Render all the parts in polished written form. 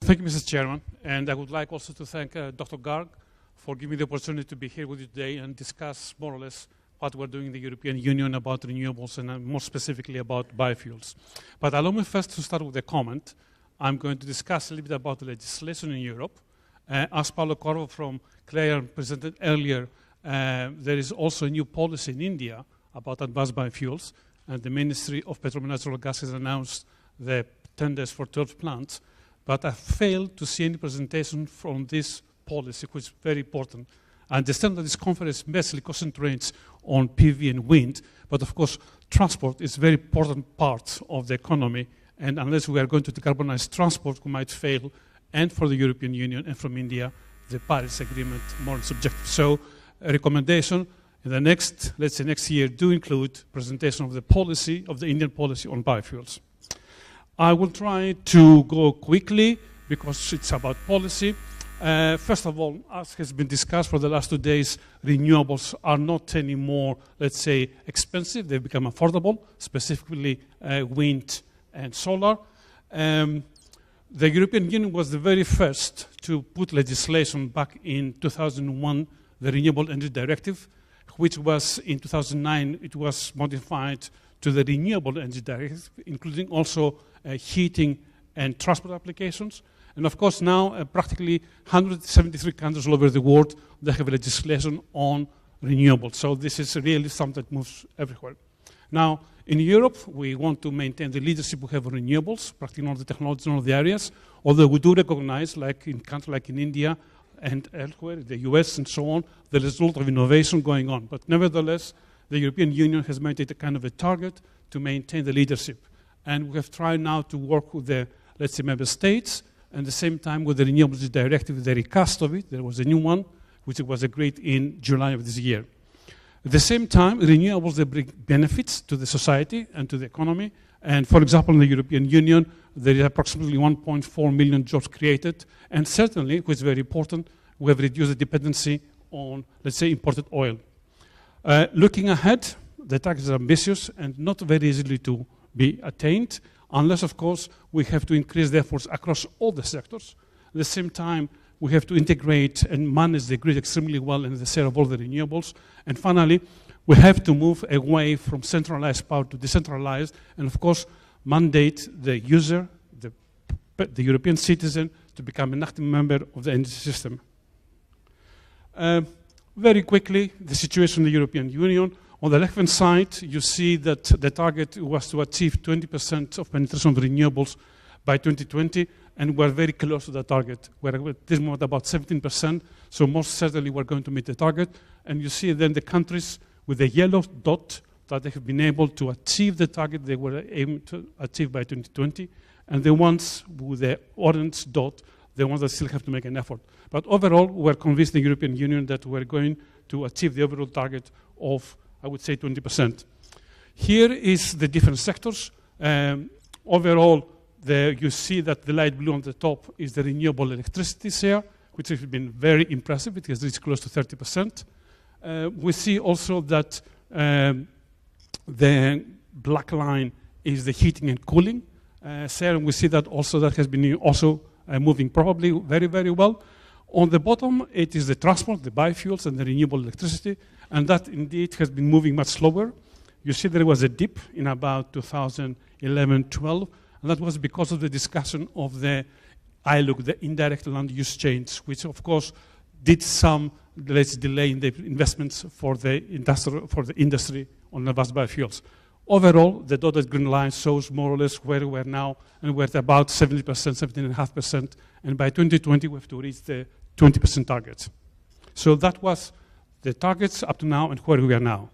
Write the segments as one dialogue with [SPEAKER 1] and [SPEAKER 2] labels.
[SPEAKER 1] Thank you, Mr. Chairman. And I would like also to thank Dr. Garg for giving me the opportunity to be here with you today and discuss more or less what we're doing in the European Union about renewables and more specifically about biofuels. But allow me first to start with a comment. I'm going to discuss a little bit about the legislation in Europe. As Paolo Corvo from Clare presented earlier, there is also a new policy in India about advanced biofuels, and the Ministry of Petroleum and Natural Gas has announced the tenders for 12 plants, but I failed to see any presentation from this policy, which is very important. I understand that this conference basically concentrates on PV and wind, but of course, transport is a very important part of the economy, and unless we are going to decarbonize transport, we might fail, and for the European Union and from India, the Paris Agreement more subjective. So a recommendation in the next, let's say next year, do include presentation of the policy, of the Indian policy on biofuels. I will try to go quickly because it's about policy. First of all, as has been discussed for the last 2 days, renewables are not anymore, let's say, expensive. They've become affordable, specifically wind and solar. The European Union was the very first to put legislation back in 2001, the Renewable Energy Directive, which was in 2009, it was modified to the Renewable Energy Directive, including also heating and transport applications. And of course now practically 173 countries all over the world, they have legislation on renewables. So this is really something that moves everywhere. Now, in Europe, we want to maintain the leadership we have on renewables, practically in all the technologies in all the areas, although we do recognize, like in countries like in India and elsewhere, the US and so on, there is a lot of innovation going on. But nevertheless, the European Union has made it a kind of a target to maintain the leadership. And we have tried now to work with the, let's say, member states, and at the same time with the Renewables Directive, the recast of it, there was a new one, which was agreed in July of this year. At the same time, renewables, they bring benefits to the society and to the economy. And for example, in the European Union, there is approximately 1.4 million jobs created. And certainly, which is very important, we have reduced the dependency on, let's say, imported oil. Looking ahead, the targets are ambitious and not very easily to be attained, unless, of course, we have to increase the efforts across all the sectors. At the same time, we have to integrate and manage the grid extremely well in the share of all the renewables. And finally, we have to move away from centralized power to decentralized, and of course, mandate the user, the European citizen, to become an active member of the energy system. Very quickly, the situation in the European Union. On the left-hand side, you see that the target was to achieve 20% of penetration of renewables by 2020, and we're very close to that target. We're at this moment about 17%, so most certainly we're going to meet the target. And you see then the countries with the yellow dot that they have been able to achieve the target they were aiming to achieve by 2020, and the ones with the orange dot, the ones that still have to make an effort. But overall, we're convinced in the European Union that we're going to achieve the overall target of, I would say, 20%. Here is the different sectors. Overall, you see that the light blue on the top is the renewable electricity share, which has been very impressive. It has reached close to 30%. We see also that the black line is the heating and cooling share, and we see that also that has been also moving probably very, very well. On the bottom, it is the transport, the biofuels, and the renewable electricity, and that indeed has been moving much slower. You see there was a dip in about 2011-12, and that was because of the discussion of the ILUC, the indirect land use change, which of course did some delay in the investments for the industry on advanced biofuels. Overall, the dotted green line shows more or less where we are now, and we're at about 70%, 17.5%, and by 2020 we have to reach the 20% target. So that was the targets up to now and where we are now.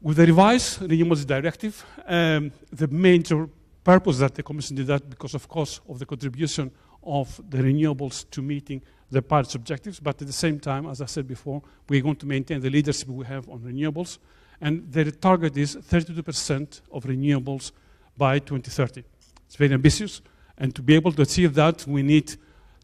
[SPEAKER 1] With the revised Renewables Directive, the major purpose that the Commission did that because, of course, of the contribution of the renewables to meeting the Paris objectives, but at the same time, as I said before, we're going to maintain the leadership we have on renewables, and the target is 32% of renewables by 2030. It's very ambitious, and to be able to achieve that, we need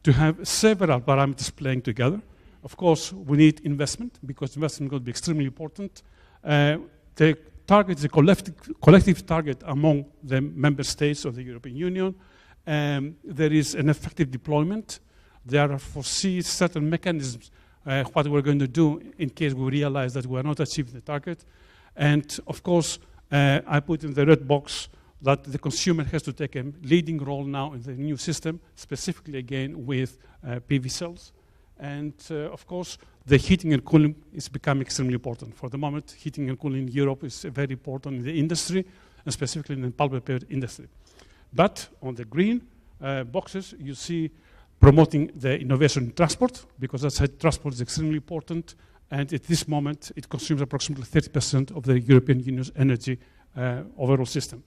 [SPEAKER 1] to have several parameters playing together. Of course, we need investment, because investment is going to be extremely important. The target is a collective target among the member states of the European Union, There is an effective deployment. There are foreseen certain mechanisms what we're going to do in case we realize that we are not achieving the target. And of course, I put in the red box that the consumer has to take a leading role now in the new system, specifically again with PV cells. And of course, the heating and cooling is becoming extremely important. For the moment, heating and cooling in Europe is very important in the industry, and specifically in the pulp and paper industry. But on the green boxes, you see promoting the innovation in transport, because as I said, transport is extremely important, and at this moment, it consumes approximately 30% of the European Union's energy overall system.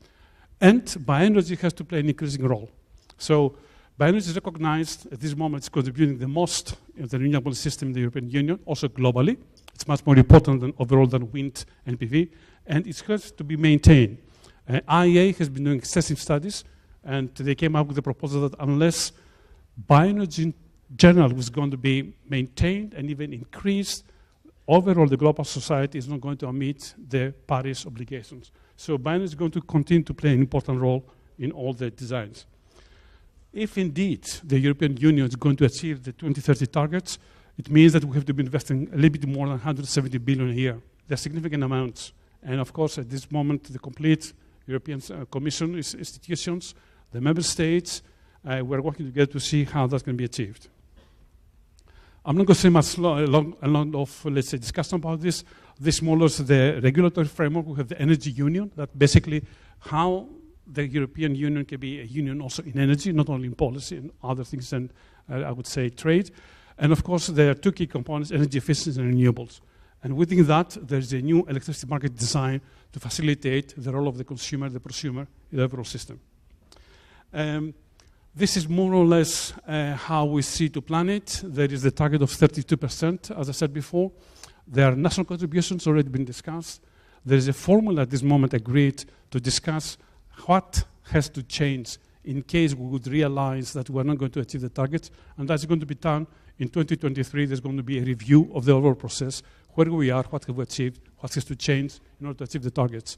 [SPEAKER 1] And bioenergy has to play an increasing role. So bioenergy is recognized at this moment, it's contributing the most in the renewable system in the European Union, also globally. It's much more important than overall than wind and PV, and it has to be maintained. IEA has been doing extensive studies, and they came up with a proposal that unless bioenergy in general was going to be maintained and even increased, overall the global society is not going to meet the Paris obligations. So bioenergy is going to continue to play an important role in all the designs. If indeed the European Union is going to achieve the 2030 targets, it means that we have to be investing a little bit more than 170 billion a year. They're significant amounts. And of course, at this moment, the complete European Commission institutions, the member states, we're working together to see how that can be achieved. I'm not going to say much a lot of, let's say, discussion about this. This models the regulatory framework. We have the energy union, that basically how the European Union can be a union also in energy, not only in policy and other things, and I would say trade. And of course, there are two key components, energy efficiency and renewables. And within that, there's a new electricity market design to facilitate the role of the consumer, the prosumer in the overall system. This is more or less how we see to plan it. There is the target of 32%, as I said before. There are national contributions already been discussed. There is a formula at this moment agreed to discuss what has to change in case we would realize that we're not going to achieve the targets. And that's going to be done in 2023. There's going to be a review of the overall process, where we are, what have we achieved, what has to change in order to achieve the targets.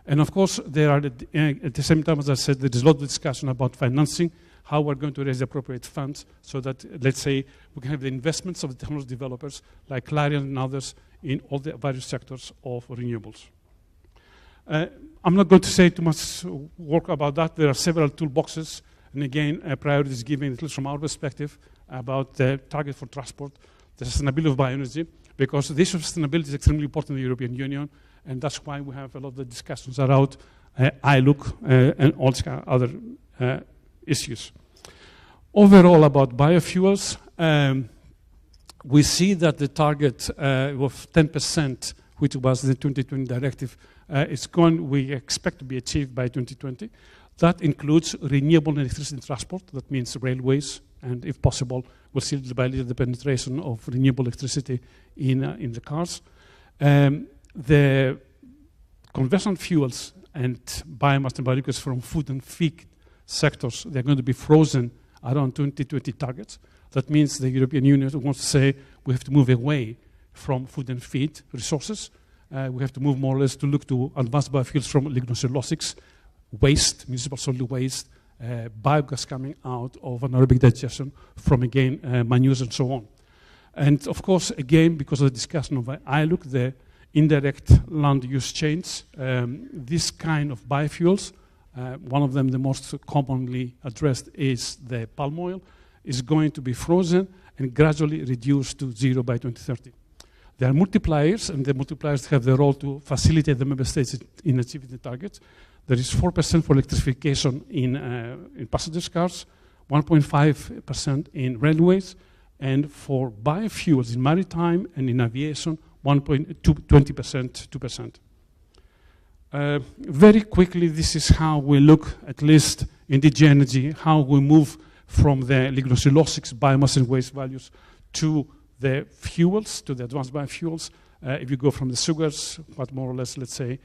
[SPEAKER 1] And of course, there are at the same time, as I said, there is a lot of discussion about financing, how we're going to raise the appropriate funds so that, let's say, we can have the investments of the technology developers like Clarion and others in all the various sectors of renewables. I'm not going to say too much work about that. There are several toolboxes, and again, priority is given, at least from our perspective, about the target for transport, the sustainability of bioenergy, because the issue of sustainability is extremely important in the European Union, and that's why we have a lot of the discussions around ILUC and all other issues. Overall, about biofuels, we see that the target of 10%, which was the 2020 directive, we expect to be achieved by 2020. That includes renewable electricity transport, that means railways, and if possible, we'll see little by little the penetration of renewable electricity in the cars. The conventional fuels and biomass and biofuels from food and feed sectors, they're going to be frozen around 2020 targets. That means the European Union wants to say we have to move away from food and feed resources. We have to move more or less to look to advanced biofuels from lignocellulosics, waste, municipal solid waste, biogas coming out of anaerobic digestion from, again, manures and so on. And of course, again, because of the discussion of ILUC, the indirect land use change, this kind of biofuels, one of them, the most commonly addressed, is the palm oil, is going to be frozen and gradually reduced to zero by 2030. There are multipliers, and the multipliers have the role to facilitate the member states in achieving the targets. There is 4% for electrification in passenger cars, 1.5% in railways, and for biofuels in maritime and in aviation, 20%, 2%. Very quickly, this is how we look, at least in DG Energy, how we move from the lignocellulosics, biomass and waste values to the fuels, to the advanced biofuels. If you go from the sugars, what more or less, let's say,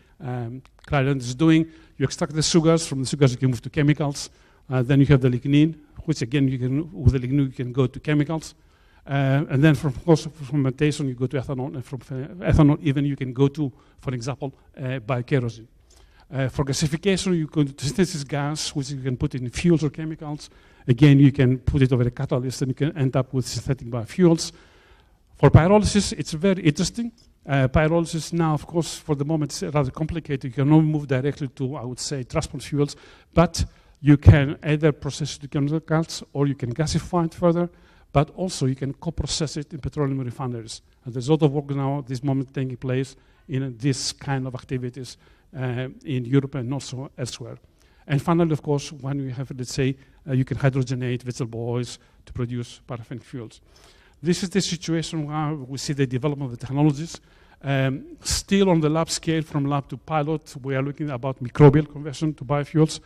[SPEAKER 1] Clarion is doing, you extract the sugars, from the sugars you can move to chemicals, then you have the lignin, which again, with the lignin you can go to chemicals, and then from fermentation you go to ethanol, and from ethanol even you can go to, for example, biokerosene. For gasification, you can synthesize gas, which you can put in fuels or chemicals. Again, you can put it over a catalyst, and you can end up with synthetic biofuels. For pyrolysis, it's very interesting. Pyrolysis now, of course, for the moment, it's rather complicated. You cannot move directly to, I would say, transport fuels, but you can either process it to chemicals or you can gasify it further, but also you can co-process it in petroleum refineries. And there's a lot of work now at this moment taking place in this kind of activities in Europe and also elsewhere. And finally, of course, when you have, let's say, you can hydrogenate vegetable oils to produce paraffin fuels. This is the situation where we see the development of the technologies. Still on the lab scale, from lab to pilot, we are looking about microbial conversion to biofuels.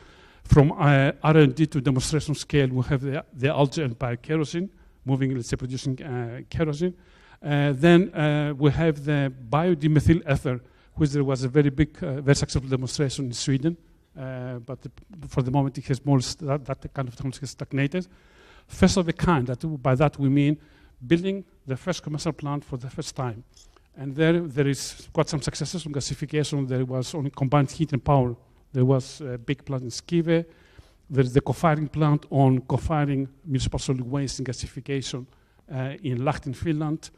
[SPEAKER 1] From R&D to demonstration scale, we have the algae and biokerosene, moving, let's say, producing kerosene. Then we have the biodimethyl ether, which there was a very big, very successful demonstration in Sweden. But for the moment, it has more that kind of technology has stagnated. First of a kind, by that we mean building the first commercial plant for the first time. And there is quite some successes on gasification. There was only combined heat and power. There was a big plant in Skive. There's the co-firing plant on co-firing municipal solid waste in gasification in Lahti, Finland.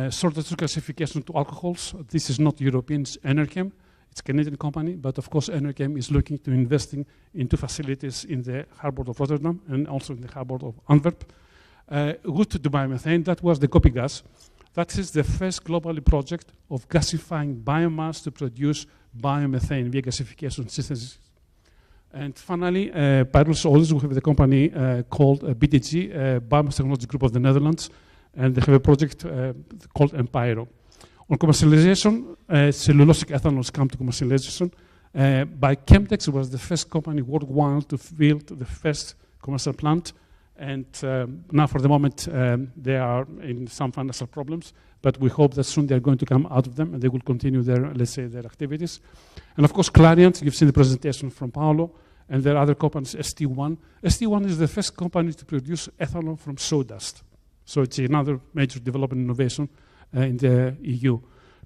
[SPEAKER 1] Sorted gasification to alcohols. This is not European, it's ENER. It's a Canadian company, but of course ENER is looking to investing into facilities in the harbor of Rotterdam and also in the harbor of Antwerp. Route to biomethane, that was the copy gas. That is the first globally project of gasifying biomass to produce biomethane via gasification synthesis. And finally, pyrolysis oils, we have the company called BTG, Biomass Technology Group of the Netherlands, and they have a project called Empiro. On commercialization, cellulosic ethanols come to commercialization. By Chemtex, it was the first company worldwide to build the first commercial plant. And now, for the moment, they are in some financial problems, but we hope that soon they are going to come out of them and they will continue their, let's say, their activities. And of course, Clariant, you've seen the presentation from Paolo, and there are other companies, ST1. ST1 is the first company to produce ethanol from sawdust. So it's another major development innovation in the EU.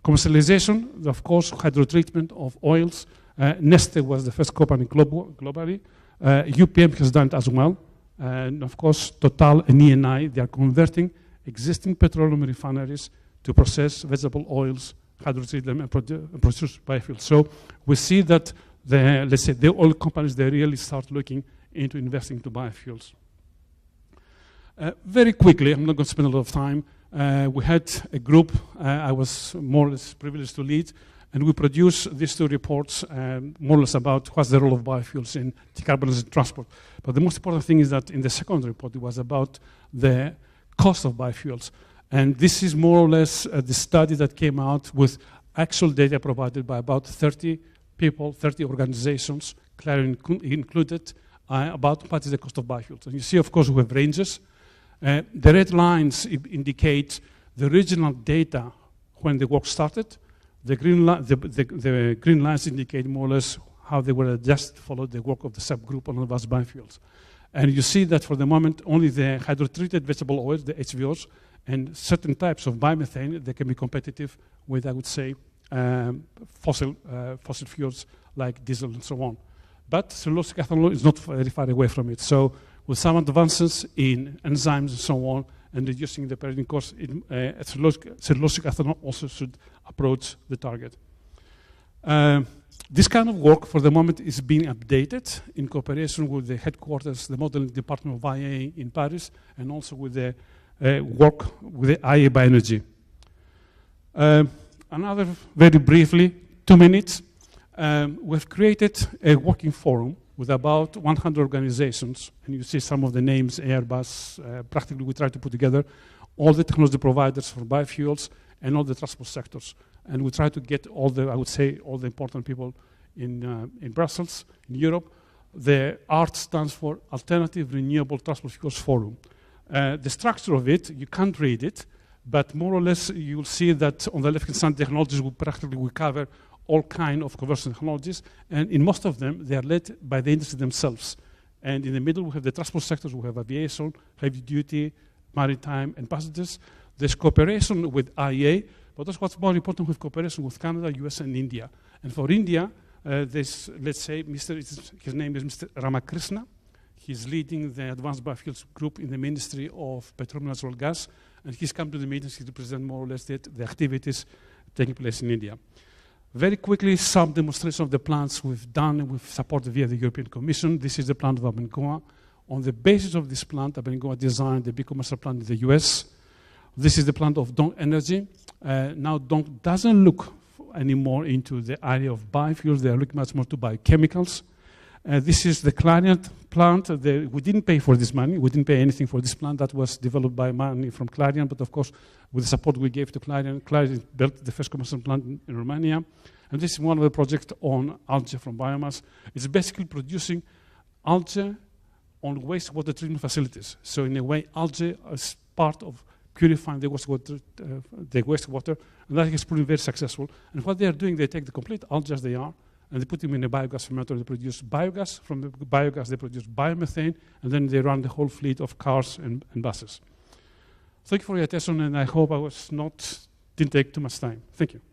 [SPEAKER 1] Commercialization, of course, hydrotreatment of oils. Neste was the first company globally. UPM has done it as well. And of course, Total and ENI, they are converting existing petroleum refineries to process vegetable oils, hydrotreat them, and produce biofuels. So we see that let's say the oil companies, they really start looking into investing into biofuels. Very quickly, I'm not going to spend a lot of time. We had a group I was more or less privileged to lead, and we produced these two reports more or less about what's the role of biofuels in decarbonizing transport. But the most important thing is that in the second report, it was about the cost of biofuels. And this is more or less the study that came out with actual data provided by about 30 people, 30 organizations, Clariant included, about what is the cost of biofuels. And you see, of course, we have ranges. The red lines indicate the regional data when the work started. The green lines indicate more or less how they will just follow the work of the subgroup on advanced biofuels. And you see that for the moment, only the hydrotreated vegetable oils, the HVOs, and certain types of biomethane, they can be competitive with, I would say, fossil fuels like diesel and so on. But cellulosic ethanol is not very far away from it. So with some advances in enzymes and so on, and reducing the operating cost, cellulosic ethanol also should approach the target. This kind of work, for the moment, is being updated in cooperation with the headquarters, the modeling department of IEA in Paris, and also with the work with the IEA Bioenergy. Another, very briefly, 2 minutes. We've created a working forum with about 100 organizations, and you see some of the names, Airbus. Practically, we try to put together all the technology providers for biofuels and all the transport sectors. And we try to get all the, I would say, all the important people in Brussels, in Europe. The ART stands for Alternative Renewable Transport Fuels Forum. The structure of it, you can't read it, but more or less you'll see that on the left-hand side, technologies will practically cover all kinds of conversion technologies, and in most of them, they are led by the industry themselves. And in the middle, we have the transport sectors, we have aviation, heavy duty, maritime, and passengers. There's cooperation with IEA, but that's what's more important with cooperation with Canada, US, and India. And for India, let's say, his name is Mr. Ramakrishna. He's leading the Advanced Biofuels Group in the Ministry of Petroleum and Natural Gas, and he's come to the meetings to present more or less the activities taking place in India. Very quickly, some demonstration of the plants we've done with support via the European Commission. This is the plant of Abengoa. On the basis of this plant, Abengoa designed the big commercial plant in the US. This is the plant of Dong Energy. Now Dong doesn't look anymore into the area of biofuels. They are looking much more to biochemicals. This is the Clariant plant. We didn't pay for this money. We didn't pay anything for this plant. That was developed by money from Clariant, but of course, with the support we gave to Clariant, Clariant built the first commercial plant in Romania. And this is one of the projects on algae from biomass. It's basically producing algae on wastewater treatment facilities. So in a way, algae is part of purifying the wastewater, and that has proven very successful. And what they are doing, they take the complete algae as they are, and they put them in a biogas fermenter. They produce biogas. From the biogas, they produce biomethane, and then they run the whole fleet of cars and buses. Thank you for your attention, and I hope I didn't take too much time. Thank you.